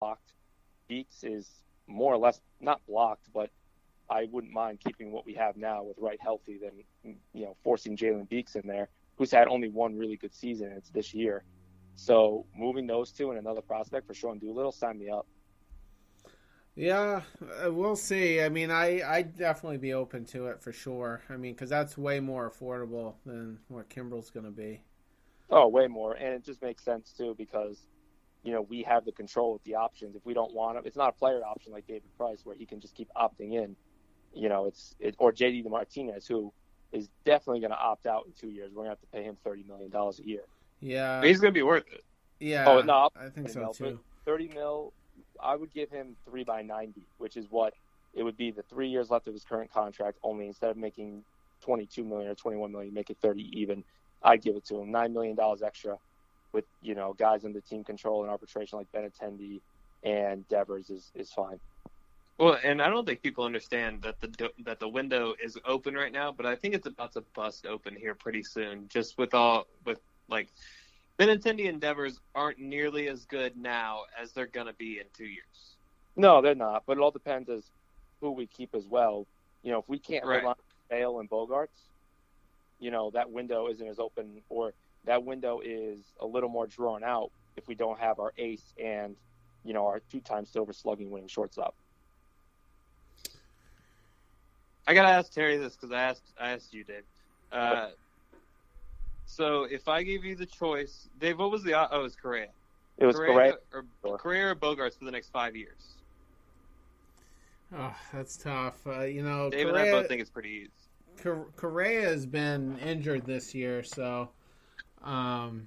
blocked. Beeks is more or less not blocked, but I wouldn't mind keeping what we have now with Wright healthy than forcing Jalen Beeks in there, who's had only one really good season. It's this year. So moving those two and another prospect for Sean Doolittle, sign me up. Yeah, we'll see. I mean, I'd definitely be open to it for sure. I mean, because that's way more affordable than what Kimbrel's going to be. Oh, way more. And it just makes sense, too, because, we have the control of the options. If we don't want him, it's not a player option like David Price where he can just keep opting in. Or J.D. Martinez, who is definitely going to opt out in 2 years. We're going to have to pay him $30 million a year. Yeah. But he's going to be worth it. Yeah. Oh, no. I think so, too. 30 mil, I would give him 3 by 90, which is what it would be the 3 years left of his current contract. Only instead of making $22 million or $21 million, make it 30 even. I'd give it to him. $9 million extra with, guys under team control and arbitration like Benintendi and Devers is fine. Well, and I don't think people understand that the window is open right now, but I think it's about to bust open here pretty soon. Just with Benintendi and Devers aren't nearly as good now as they're going to be in 2 years. No, they're not. But it all depends as who we keep as well. If we can't Right. rely on Bale and Bogarts, that window isn't as open, or that window is a little more drawn out if we don't have our ace and, our 2-time silver slugging winning shortstop. I got to ask Terry this because I asked you, Dave. So if I gave you the choice, Dave, what was it was Correa. It was Correa or Bogarts for the next 5 years. Oh, that's tough. Dave Correa, and I both think it's pretty easy. Correa has been injured this year, so, I'd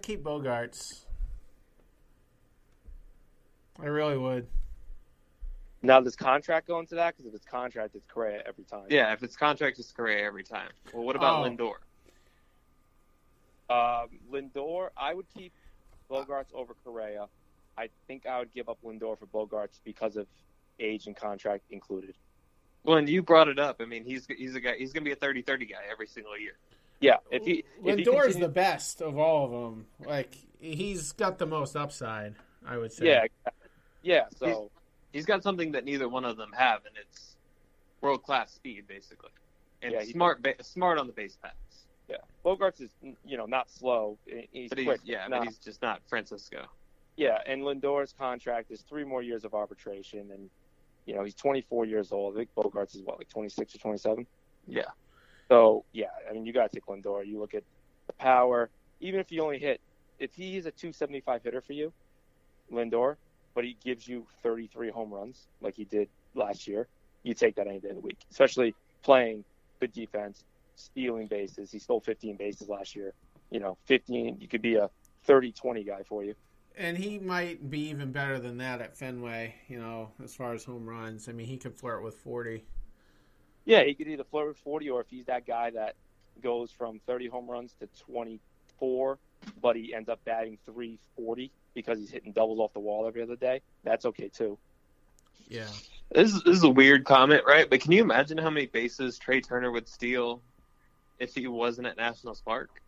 keep Bogarts. I really would. Now, does contract go into that? Because if it's contract, it's Correa every time. Yeah, if it's contract, it's Correa every time. Well, what about Lindor? Lindor, I would keep Bogarts over Correa. I think I would give up Lindor for Bogarts because of age and contract included. Well, and you brought it up. I mean, he's a guy. He's going to be a 30-30 guy every single year. Yeah, Lindor's the best of all of them. Like, he's got the most upside, I would say. Yeah. So he's got something that neither one of them have, and it's world-class speed, basically, and smart on the base paths. Yeah, Bogarts is not slow. He's quick. But he's just not Francisco. Yeah, and Lindor's contract is 3 more years of arbitration, and he's 24 years old. I think Bogarts is 26 or 27. Yeah. So yeah, I mean you got to take Lindor. You look at the power. Even if you only if he is a 275 hitter for you, Lindor, but he gives you 33 home runs like he did last year, you take that any day of the week. Especially playing good defense, stealing bases. He stole 15 bases last year. 15. You could be a 30-20 guy for you. And he might be even better than that at Fenway, as far as home runs. I mean, he could flirt with 40. Yeah, he could either flirt with 40, or if he's that guy that goes from 30 home runs to 24, but he ends up batting 340 because he's hitting doubles off the wall every other day, that's okay too. Yeah. This is a weird comment, right? But can you imagine how many bases Trey Turner would steal if he wasn't at Nationals Park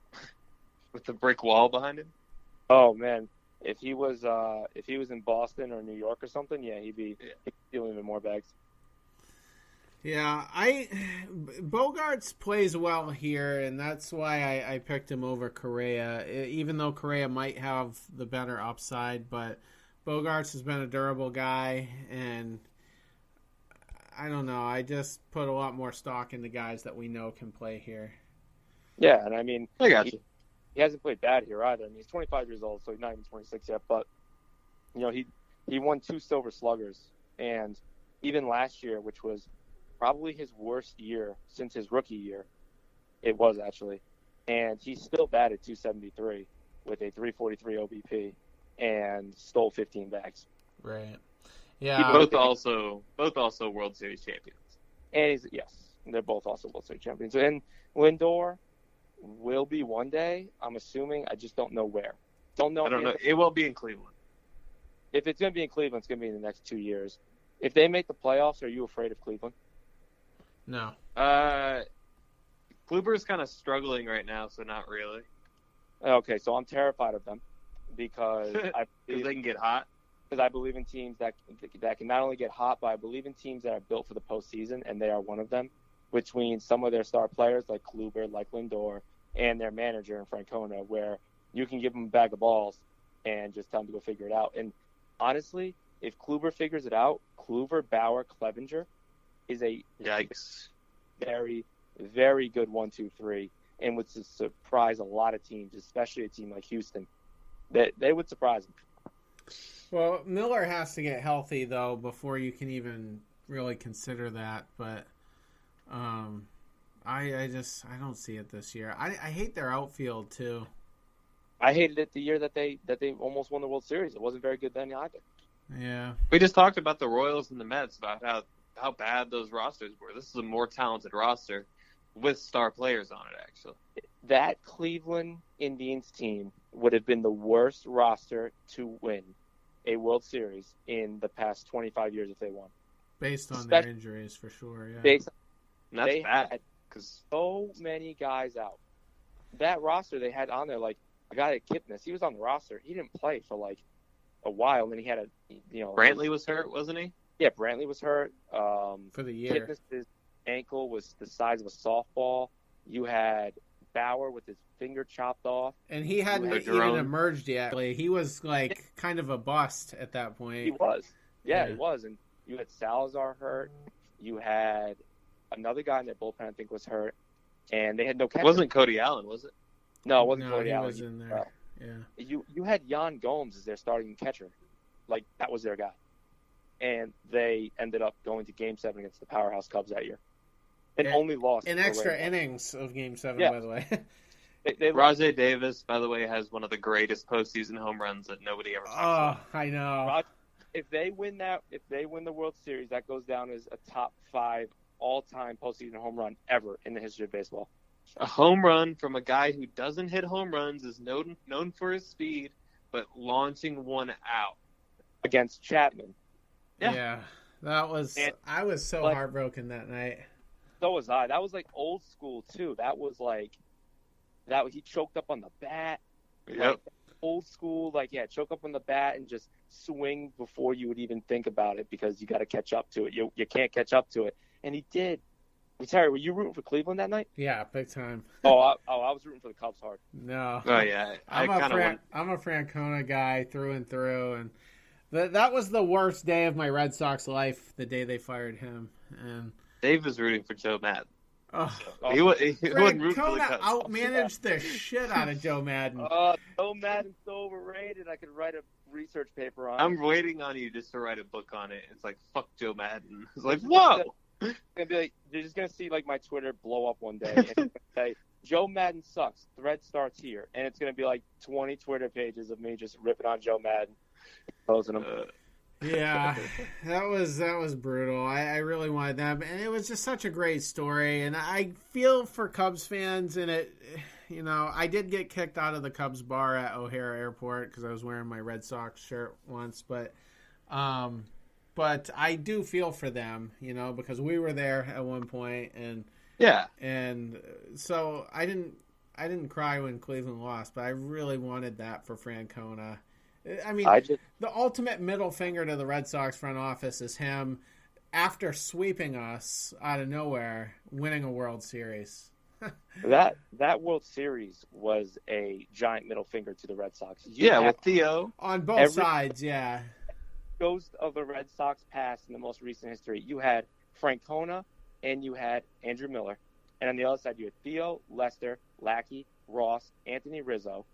with the brick wall behind him? Oh, man. If he was in Boston or New York or something, yeah, he'd be stealing even more bags. Yeah, Bogarts plays well here, and that's why I picked him over Correa, even though Correa might have the better upside. But Bogarts has been a durable guy, and I don't know. I just put a lot more stock in the guys that we know can play here. Yeah, and I mean, I got you. He hasn't played bad here either. I mean, he's 25 years old, so he's not even 26 yet. But he won 2 Silver Sluggers, and even last year, which was probably his worst year since his rookie year, it was actually, and he still batted 273 with a 343 OBP and stole 15 bags. Right. Yeah. Both also World Series champions. And they're both also World Series champions. And Lindor will be one day, I'm assuming. I just don't know where. I don't know. It will be in Cleveland. If it's going to be in Cleveland, it's going to be in the next 2 years. If they make the playoffs, are you afraid of Cleveland? No. Kluber's kind of struggling right now, so not really. Okay, so I'm terrified of them because they can get hot. Because I believe in teams that can not only get hot, but I believe in teams that are built for the postseason, and they are one of them. Between some of their star players like Kluber, like Lindor, and their manager in Francona, where you can give them a bag of balls and just tell them to go figure it out. And honestly, if Kluber figures it out, Kluber, Bauer, Clevenger is a very, very good 1-2-3, and would surprise a lot of teams, especially a team like Houston. They would surprise them. Well, Miller has to get healthy, though, before you can even really consider that. But I don't see it this year. I hate their outfield, too. I hated it the year that they almost won the World Series. It wasn't very good then either. Yeah. We just talked about the Royals and the Mets, about how bad those rosters were. This is a more talented roster with star players on it, actually. That Cleveland Indians team would have been the worst roster to win a World Series in the past 25 years if they won. Based on their injuries, for sure, yeah. That's bad. Because so many guys out. That roster they had on there, like a guy like Kipnis, he was on the roster. He didn't play for like a while, and then he had Brantley was hurt, wasn't he? Yeah, Brantley was hurt. For the year. Kipnis' ankle was the size of a softball. You had Bauer with his finger chopped off. And he hadn't even emerged yet. He was like kind of a bust at that point. He was. Yeah, he was. And you had Salazar hurt. You had another guy in their bullpen I think was hurt. And they had no catcher. It wasn't Cody Allen, was it? No, it wasn't Cody Allen. He was in there. Yeah. You had Jan Gomes as their starting catcher. Like, that was their guy. And they ended up going to Game 7 against the powerhouse Cubs that year. And only lost. In extra innings of Game 7, by the way. Rajay Davis, by the way, has one of the greatest postseason home runs that nobody ever talks about. I know. If they win the World Series, that goes down as a top 5 all-time postseason home run ever in the history of baseball. A home run from a guy who doesn't hit home runs, is known for his speed, but launching one out against Chapman. Yeah. I was so heartbroken that night. So was I. That was like old school too. That was like he choked up on the bat. Yep. Like, old school, choke up on the bat and just swing before you would even think about it because you got to catch up to it. You can't catch up to it, and he did. Terry, were you rooting for Cleveland that night? Yeah, big time. I was rooting for the Cubs hard. No. Oh yeah, I'm a Francona guy through and through, and that was the worst day of my Red Sox life. The day they fired him, and Dave was rooting for Joe Madden. He wasn't rooting for the Cubs. Outmanaged the shit out of Joe Madden. Joe Madden's so overrated. I could write a research paper on it. I'm waiting on you just to write a book on it. It's like, fuck Joe Madden. It's like, whoa! It's gonna be like, you're just going to see like my Twitter blow up one day. And it's gonna say, Joe Madden sucks. Thread starts here. And it's going to be like 20 Twitter pages of me just ripping on Joe Madden. Posing him. Yeah, that was brutal. I really wanted that, and it was just such a great story. And I feel for Cubs fans, and I did get kicked out of the Cubs bar at O'Hare Airport because I was wearing my Red Sox shirt once. But I do feel for them, because we were there at one point, and so I didn't cry when Cleveland lost, but I really wanted that for Francona. I mean, the ultimate middle finger to the Red Sox front office is him, after sweeping us out of nowhere, winning a World Series. That World Series was a giant middle finger to the Red Sox. With Theo. On both sides, yeah. Ghost of the Red Sox past in the most recent history. You had Francona and you had Andrew Miller. And on the other side, you had Theo, Lester, Lackey, Ross, Anthony Rizzo.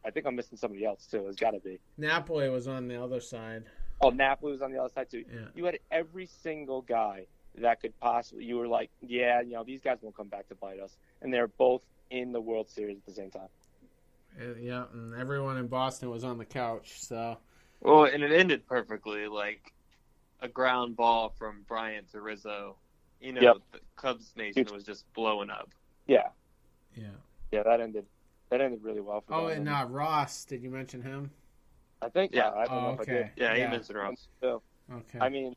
I think I'm missing somebody else, too. There's got to be. Napoli was on the other side. Oh, Napoli was on the other side, too. Yeah. You had every single guy that could possibly – you were like, these guys won't come back to bite us. And they're both in the World Series at the same time. Yeah, and everyone in Boston was on the couch, so. Well, and it ended perfectly, like a ground ball from Bryant to Rizzo. The Cubs Nation was just blowing up. Yeah. Yeah. Yeah, that ended really well for them. Oh, and Ross, did you mention him? I think, yeah. I don't know if I did. Yeah, he mentioned Ross. So, okay. I mean,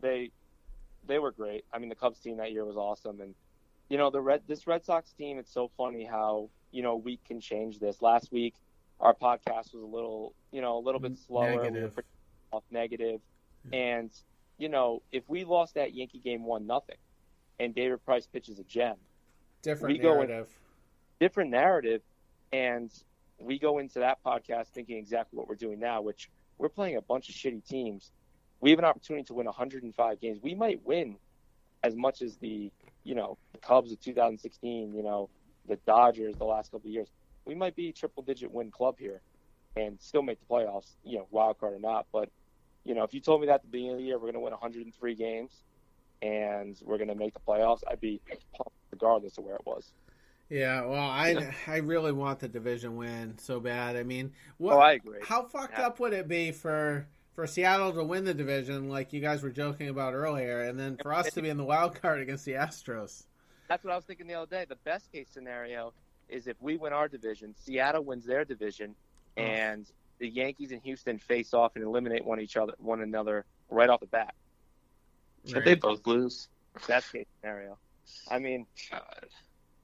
they were great. I mean, the Cubs team that year was awesome, and This Red Sox team, it's so funny how, a week can change this. Last week, our podcast was a little bit slower. Negative. We were pretty off negative. And, if we lost that Yankee game 1-0 and David Price pitches a gem, different narrative. And we go into that podcast thinking exactly what we're doing now, which we're playing a bunch of shitty teams. We have an opportunity to win 105 games. We might win as much as the Cubs of 2016, the Dodgers the last couple of years. We might be a triple-digit win club here and still make the playoffs, wild card or not. But, if you told me that at the beginning of the year, we're going to win 103 games and we're going to make the playoffs, I'd be pumped regardless of where it was. Yeah, well, I really want the division win so bad. I mean, I agree. How fucked up would it be for Seattle to win the division, like you guys were joking about earlier, and then for us to be in the wild card against the Astros? That's what I was thinking the other day. The best case scenario is if we win our division, Seattle wins their division, and the Yankees and Houston face off and eliminate one another right off the bat. Should they both lose? Best case scenario. I mean, God.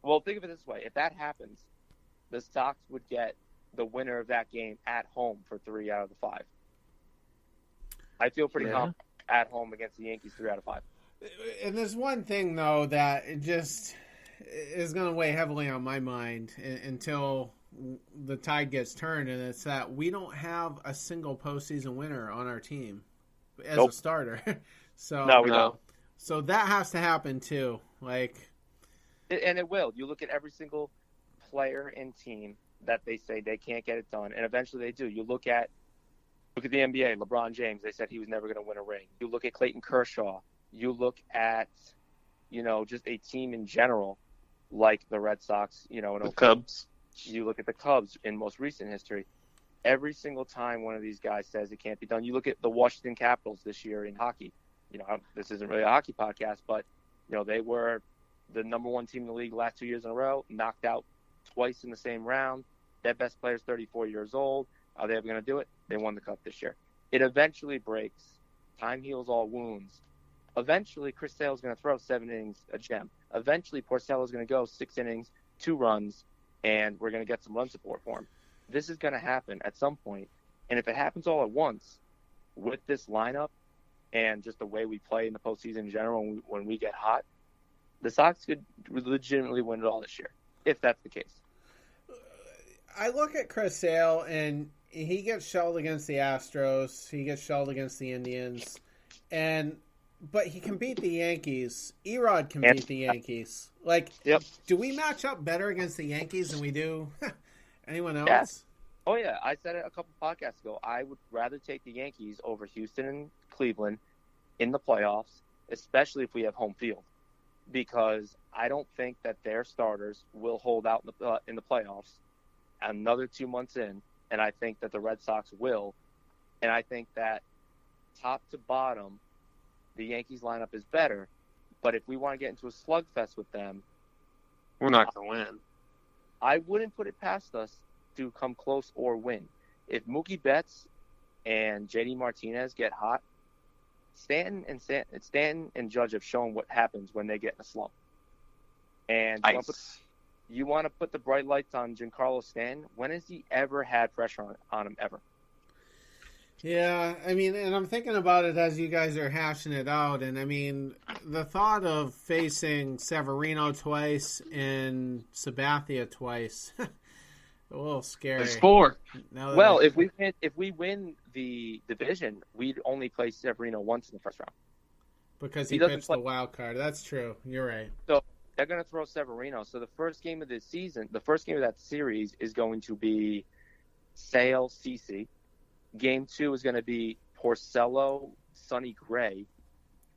Well, think of it this way. If that happens, the Sox would get the winner of that game at home for 3 out of the 5. I feel pretty confident at home against the Yankees 3 out of 5. And there's one thing, though, that it just is going to weigh heavily on my mind until the tide gets turned, and it's that we don't have a single postseason winner on our team as a starter. No, we don't. So that has to happen, too. And it will. You look at every single player and team that they say they can't get it done, and eventually they do. You look at the NBA, LeBron James, they said he was never going to win a ring. You look at Clayton Kershaw. You look at, just a team in general, like the Red Sox, and the Cubs. You look at the Cubs in most recent history. Every single time one of these guys says it can't be done, you look at the Washington Capitals this year in hockey. This isn't really a hockey podcast, but, they were the number one team in the league the last 2 years in a row, knocked out twice in the same round. Their best player is 34 years old. Are they ever going to do it? They won the Cup this year. It eventually breaks. Time heals all wounds. Eventually, Chris Sale is going to throw 7 innings, a gem. Eventually, Porcello is going to go 6 innings, 2 runs, and we're going to get some run support for him. This is going to happen at some point. And if it happens all at once with this lineup and just the way we play in the postseason in general when we get hot, the Sox could legitimately win it all this year, if that's the case. I look at Chris Sale, and he gets shelled against the Astros. He gets shelled against the Indians. But he can beat the Yankees. Erod can beat the Yankees. Do we match up better against the Yankees than we do anyone else? Yeah. Oh, yeah. I said it a couple podcasts ago. I would rather take the Yankees over Houston and Cleveland in the playoffs, especially if we have home field, because I don't think that their starters will hold out in the playoffs another 2 months in, and I think that the Red Sox will. And I think that top to bottom, the Yankees lineup is better, but if we want to get into a slugfest with them, we're not going to win. I wouldn't put it past us to come close or win. If Mookie Betts and JD Martinez get hot, Stanton and Judge have shown what happens when they get in a slump. And you want to put the bright lights on Giancarlo Stanton? When has he ever had pressure on him ever? Yeah, I mean, and I'm thinking about it as you guys are hashing it out, and I mean, the thought of facing Severino twice and Sabathia twice, a little scary. There's 4. Well, if we win the division, we'd only play Severino once in the first round. Because he pitched the wild card. That's true. You're right. So they're going to throw Severino. So the first game of the season, the first game of that series is going to be Sale, CC. Game 2 is going to be Porcello, Sonny Gray.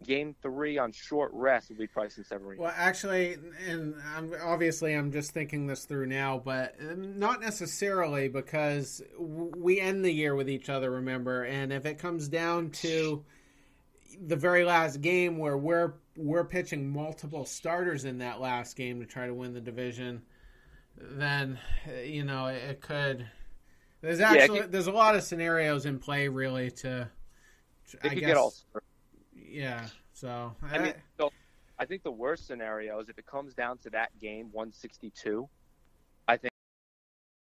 Game 3 on short rest will be Price and Severino. Well, actually, and I'm just thinking this through now, but not necessarily, because we end the year with each other, remember? And if it comes down to the very last game where we're pitching multiple starters in that last game to try to win the division, then, it could... There's a lot of scenarios in play, really, to... It could get all... Yeah, so... I think the worst scenario is if it comes down to that game, 162,